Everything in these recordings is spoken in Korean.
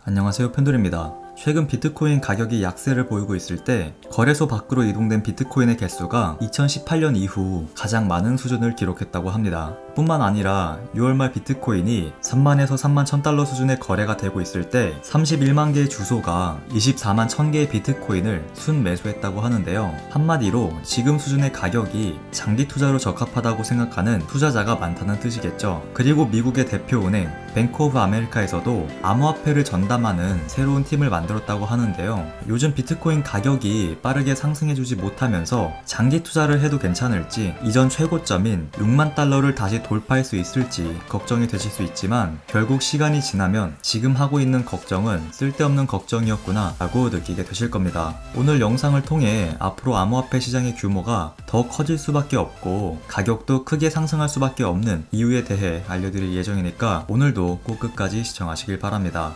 안녕하세요, 펜돌입니다. 최근 비트코인 가격이 약세를 보이고 있을 때 거래소 밖으로 이동된 비트코인의 개수가 2018년 이후 가장 많은 수준을 기록했다고 합니다. 뿐만 아니라 6월 말 비트코인이 3만에서 3만 1000달러 수준의 거래가 되고 있을 때 31만 개의 주소가 24만 1000개의 비트코인을 순매수했다고 하는데요. 한마디로 지금 수준의 가격이 장기 투자로 적합하다고 생각하는 투자자가 많다는 뜻이겠죠. 그리고 미국의 대표은행 뱅크 오브 아메리카에서도 암호화폐를 전담하는 새로운 팀을 만들었다고 하는데요. 요즘 비트코인 가격이 빠르게 상승해주지 못하면서 장기 투자를 해도 괜찮을지, 이전 최고점인 6만 달러를 다시 돌파할 수 있을지 걱정이 되실 수 있지만, 결국 시간이 지나면 지금 하고 있는 걱정은 쓸데없는 걱정이었구나 라고 느끼게 되실 겁니다. 오늘 영상을 통해 앞으로 암호화폐 시장의 규모가 더 커질 수밖에 없고 가격도 크게 상승할 수밖에 없는 이유에 대해 알려드릴 예정이니까 오늘도 꼭 끝까지 시청하시길 바랍니다.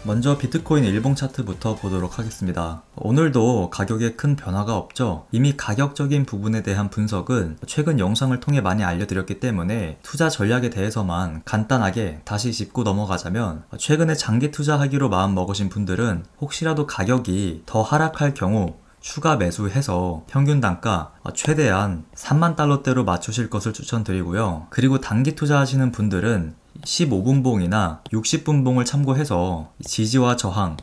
먼저 비트코인 일봉 차트부터 보도록 하겠습니다. 오늘도 가격에 큰 변화가 없죠. 이미 가격적인 부분에 대한 분석은 최근 영상을 통해 많이 알려드렸기 때문에 투자 전략에 대해서만 간단하게 다시 짚고 넘어가자면, 최근에 장기 투자하기로 마음 먹으신 분들은 혹시라도 가격이 더 하락할 경우 추가 매수해서 평균 단가 최대한 3만 달러대로 맞추실 것을 추천드리고요. 그리고 단기 투자하시는 분들은 15분봉이나 60분봉을 참고해서 지지와 저항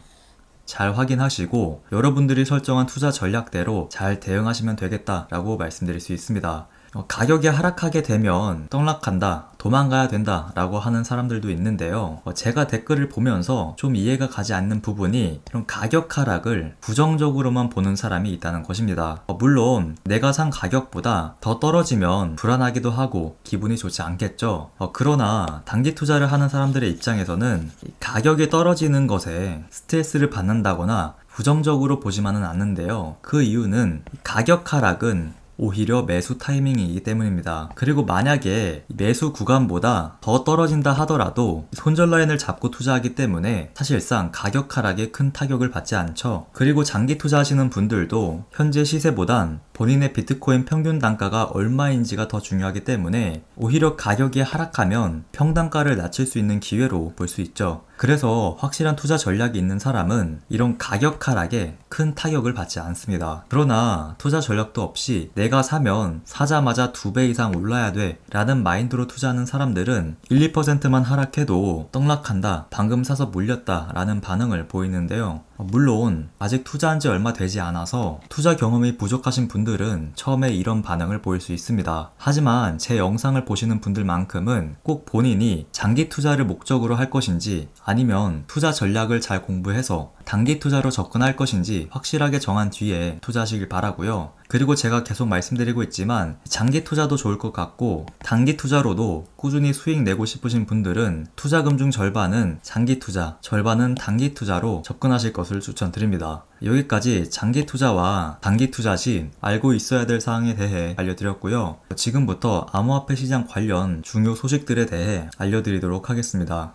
잘 확인하시고 여러분들이 설정한 투자 전략대로 잘 대응하시면 되겠다라고 말씀드릴 수 있습니다. 가격이 하락하게 되면 떡락한다, 도망가야 된다 라고 하는 사람들도 있는데요. 제가 댓글을 보면서 좀 이해가 가지 않는 부분이, 이런 가격 하락을 부정적으로만 보는 사람이 있다는 것입니다. 물론 내가 산 가격보다 더 떨어지면 불안하기도 하고 기분이 좋지 않겠죠. 그러나 단기 투자를 하는 사람들의 입장에서는 가격이 떨어지는 것에 스트레스를 받는다거나 부정적으로 보지만은 않는데요. 그 이유는 가격 하락은 오히려 매수 타이밍이기 때문입니다. 그리고 만약에 매수 구간보다 더 떨어진다 하더라도 손절 라인을 잡고 투자하기 때문에 사실상 가격 하락에 큰 타격을 받지 않죠. 그리고 장기 투자하시는 분들도 현재 시세보단 본인의 비트코인 평균 단가가 얼마인지가 더 중요하기 때문에 오히려 가격이 하락하면 평단가를 낮출 수 있는 기회로 볼 수 있죠. 그래서 확실한 투자 전략이 있는 사람은 이런 가격 하락에 큰 타격을 받지 않습니다. 그러나 투자 전략도 없이 내가 사면 사자마자 2배 이상 올라야 돼 라는 마인드로 투자하는 사람들은 1, 2%만 하락해도 떡락한다, 방금 사서 물렸다 라는 반응을 보이는데요. 물론 아직 투자한 지 얼마 되지 않아서 투자 경험이 부족하신 분들은 처음에 이런 반응을 보일 수 있습니다. 하지만 제 영상을 보시는 분들만큼은 꼭 본인이 장기 투자를 목적으로 할 것인지 아니면 투자 전략을 잘 공부해서 단기 투자로 접근할 것인지 확실하게 정한 뒤에 투자하시길 바라고요. 그리고 제가 계속 말씀드리고 있지만 장기 투자도 좋을 것 같고 단기 투자로도 꾸준히 수익 내고 싶으신 분들은 투자금 중 절반은 장기 투자, 절반은 단기 투자로 접근하실 것을 추천드립니다. 여기까지 장기 투자와 단기 투자 시 알고 있어야 될 사항에 대해 알려드렸고요. 지금부터 암호화폐 시장 관련 중요 소식들에 대해 알려드리도록 하겠습니다.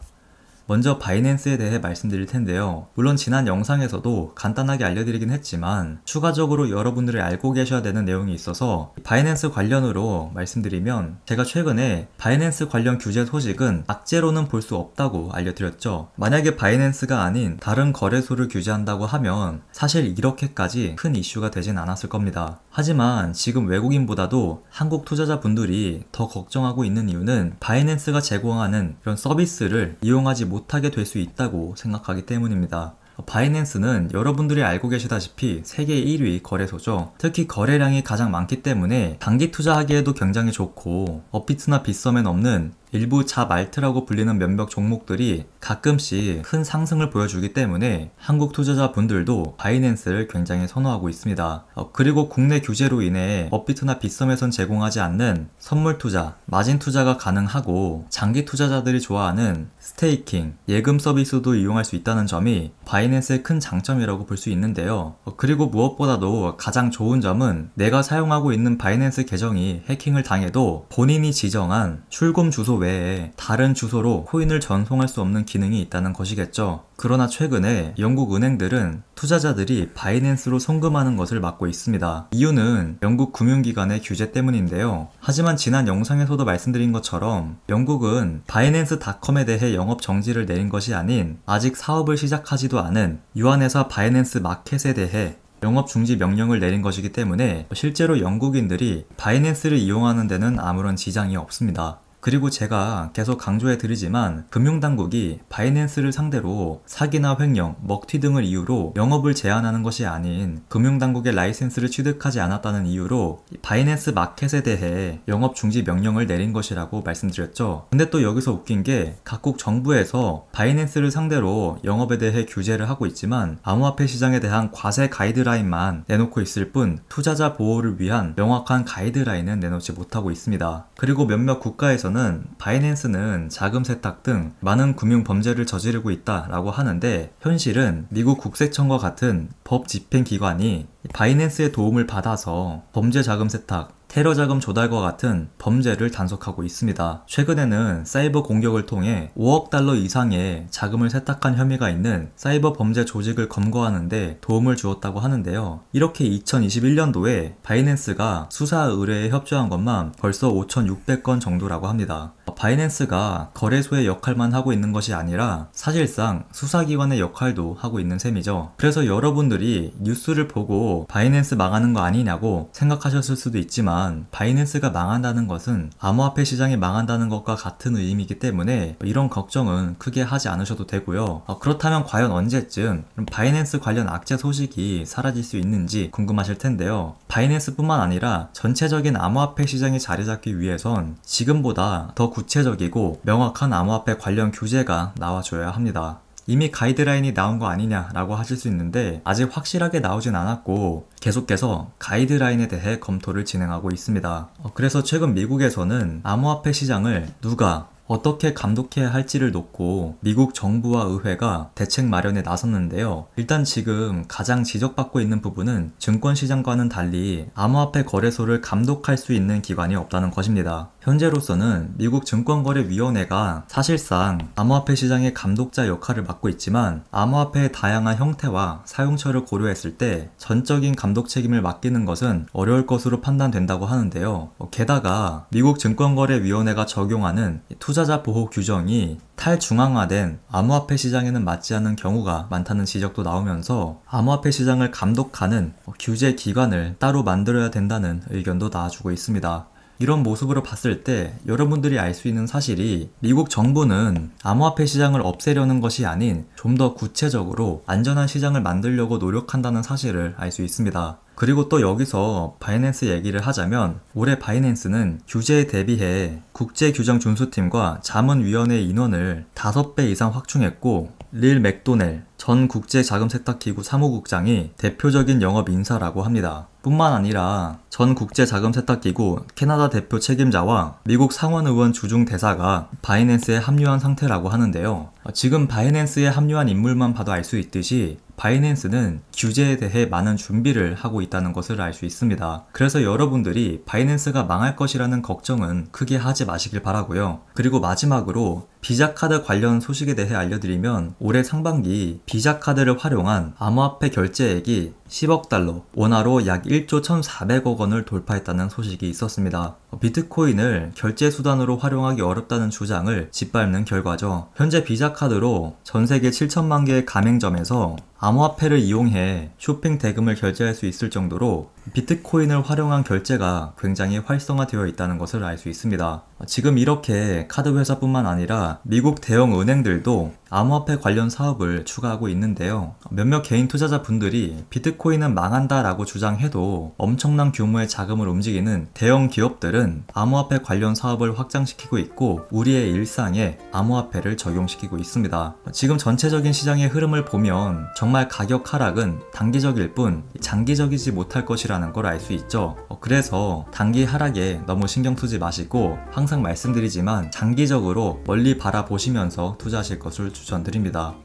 먼저 바이낸스에 대해 말씀드릴 텐데요. 물론 지난 영상에서도 간단하게 알려드리긴 했지만 추가적으로 여러분들이 알고 계셔야 되는 내용이 있어서 바이낸스 관련으로 말씀드리면, 제가 최근에 바이낸스 관련 규제 소식은 악재로는 볼 수 없다고 알려드렸죠. 만약에 바이낸스가 아닌 다른 거래소를 규제한다고 하면 사실 이렇게까지 큰 이슈가 되진 않았을 겁니다. 하지만 지금 외국인보다도 한국 투자자분들이 더 걱정하고 있는 이유는 바이낸스가 제공하는 이런 서비스를 이용하지 못하게 될 수 있다고 생각하기 때문입니다. 바이낸스는 여러분들이 알고 계시다시피 세계 1위 거래소죠. 특히 거래량이 가장 많기 때문에 단기 투자하기에도 굉장히 좋고, 업비트나 빗썸엔 없는 일부 자말트라고 불리는 몇몇 종목들이 가끔씩 큰 상승을 보여주기 때문에 한국 투자자분들도 바이낸스를 굉장히 선호하고 있습니다. 그리고 국내 규제로 인해 업비트나 빗썸에선 제공하지 않는 선물 투자, 마진 투자가 가능하고 장기 투자자들이 좋아하는 스테이킹, 예금 서비스도 이용할 수 있다는 점이 바이낸스의 큰 장점이라고 볼 수 있는데요. 그리고 무엇보다도 가장 좋은 점은 내가 사용하고 있는 바이낸스 계정이 해킹을 당해도 본인이 지정한 출금 주소 외에 다른 주소로 코인을 전송할 수 없는 기능이 있다는 것이겠죠. 그러나 최근에 영국 은행들은 투자자들이 바이낸스로 송금하는 것을 막고 있습니다. 이유는 영국 금융기관의 규제 때문인데요. 하지만 지난 영상에서도 말씀드린 것처럼 영국은 바이낸스닷컴에 대해 영업 정지를 내린 것이 아닌 아직 사업을 시작하지도 않은 유한회사 바이낸스 마켓에 대해 영업 중지 명령을 내린 것이기 때문에 실제로 영국인들이 바이낸스를 이용하는 데는 아무런 지장이 없습니다. 그리고 제가 계속 강조해 드리지만 금융당국이 바이낸스를 상대로 사기나 횡령, 먹튀 등을 이유로 영업을 제한하는 것이 아닌 금융당국의 라이센스를 취득하지 않았다는 이유로 바이낸스 마켓에 대해 영업 중지 명령을 내린 것이라고 말씀드렸죠. 근데 또 여기서 웃긴 게 각국 정부에서 바이낸스를 상대로 영업에 대해 규제를 하고 있지만 암호화폐 시장에 대한 과세 가이드라인만 내놓고 있을 뿐 투자자 보호를 위한 명확한 가이드라인은 내놓지 못하고 있습니다. 그리고 몇몇 국가에서는 바이낸스는 자금 세탁 등 많은 금융 범죄를 저지르고 있다라고 하는데 현실은 미국 국세청과 같은 법 집행 기관이 바이낸스의 도움을 받아서 범죄 자금 세탁, 테러 자금 조달과 같은 범죄를 단속하고 있습니다. 최근에는 사이버 공격을 통해 5억 달러 이상의 자금을 세탁한 혐의가 있는 사이버 범죄 조직을 검거하는데 도움을 주었다고 하는데요. 이렇게 2021년도에 바이낸스가 수사 의뢰에 협조한 것만 벌써 5,600건 정도라고 합니다. 바이낸스가 거래소의 역할만 하고 있는 것이 아니라 사실상 수사기관의 역할도 하고 있는 셈이죠. 그래서 여러분들이 뉴스를 보고 바이낸스 망하는 거 아니냐고 생각하셨을 수도 있지만 바이낸스가 망한다는 것은 암호화폐 시장이 망한다는 것과 같은 의미이기 때문에 이런 걱정은 크게 하지 않으셔도 되고요. 그렇다면 과연 언제쯤 바이낸스 관련 악재 소식이 사라질 수 있는지 궁금하실 텐데요. 바이낸스뿐만 아니라 전체적인 암호화폐 시장이 자리 잡기 위해선 지금보다 더 구체적이고 명확한 암호화폐 관련 규제가 나와줘야 합니다. 이미 가이드라인이 나온 거 아니냐라고 하실 수 있는데 아직 확실하게 나오진 않았고 계속해서 가이드라인에 대해 검토를 진행하고 있습니다. 그래서 최근 미국에서는 암호화폐 시장을 누가 어떻게 감독해야 할지를 놓고 미국 정부와 의회가 대책 마련에 나섰는데요. 일단 지금 가장 지적받고 있는 부분은 증권시장과는 달리 암호화폐 거래소를 감독할 수 있는 기관이 없다는 것입니다. 현재로서는 미국 증권거래위원회가 사실상 암호화폐 시장의 감독자 역할을 맡고 있지만 암호화폐의 다양한 형태와 사용처를 고려했을 때 전적인 감독 책임을 맡기는 것은 어려울 것으로 판단된다고 하는데요. 게다가 미국 증권거래위원회가 적용하는 투자자 보호 규정이 탈중앙화된 암호화폐 시장에는 맞지 않는 경우가 많다는 지적도 나오면서 암호화폐 시장을 감독하는 규제 기관을 따로 만들어야 된다는 의견도 나와주고 있습니다. 이런 모습으로 봤을 때 여러분들이 알 수 있는 사실이 미국 정부는 암호화폐 시장을 없애려는 것이 아닌 좀 더 구체적으로 안전한 시장을 만들려고 노력한다는 사실을 알 수 있습니다. 그리고 또 여기서 바이낸스 얘기를 하자면 올해 바이낸스는 규제에 대비해 국제규정준수팀과 자문위원회 인원을 5배 이상 확충했고 릴 맥도넬 전 국제자금세탁기구 사무국장이 대표적인 영업 인사라고 합니다. 뿐만 아니라 전 국제자금세탁기구 캐나다 대표 책임자와 미국 상원의원 주중 대사가 바이낸스에 합류한 상태라고 하는데요. 지금 바이낸스에 합류한 인물만 봐도 알 수 있듯이 바이낸스는 규제에 대해 많은 준비를 하고 있다는 것을 알 수 있습니다. 그래서 여러분들이 바이낸스가 망할 것이라는 걱정은 크게 하지 마시길 바라고요. 그리고 마지막으로 비자카드 관련 소식에 대해 알려드리면 올해 상반기 비자카드를 활용한 암호화폐 결제액이 10억 달러, 원화로 약 1조 1,400억 원을 돌파했다는 소식이 있었습니다. 비트코인을 결제 수단으로 활용하기 어렵다는 주장을 짓밟는 결과죠. 현재 비자카드로 전 세계 7천만 개의 가맹점에서 암호화폐를 이용해 쇼핑 대금을 결제할 수 있을 정도로 비트코인을 활용한 결제가 굉장히 활성화되어 있다는 것을 알 수 있습니다. 지금 이렇게 카드 회사뿐만 아니라 미국 대형 은행들도 암호화폐 관련 사업을 추가하고 있는데요. 몇몇 개인 투자자분들이 비트코인은 망한다 라고 주장해도 엄청난 규모의 자금을 움직이는 대형 기업들은 암호화폐 관련 사업을 확장시키고 있고 우리의 일상에 암호화폐를 적용시키고 있습니다. 지금 전체적인 시장의 흐름을 보면 정말 가격 하락은 단기적일 뿐 장기적이지 못할 것이라는 걸 알 수 있죠. 그래서 단기 하락에 너무 신경 쓰지 마시고 항상 말씀드리지만 장기적으로 멀리 바라보시면서 투자하실 것을 추천드립니다.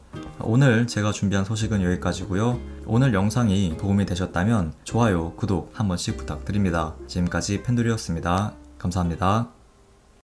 오늘 제가 준비한 소식은 여기까지고요. 오늘 영상이 도움이 되셨다면 좋아요, 구독 한 번씩 부탁드립니다. 지금까지 펜돌이었습니다. 감사합니다.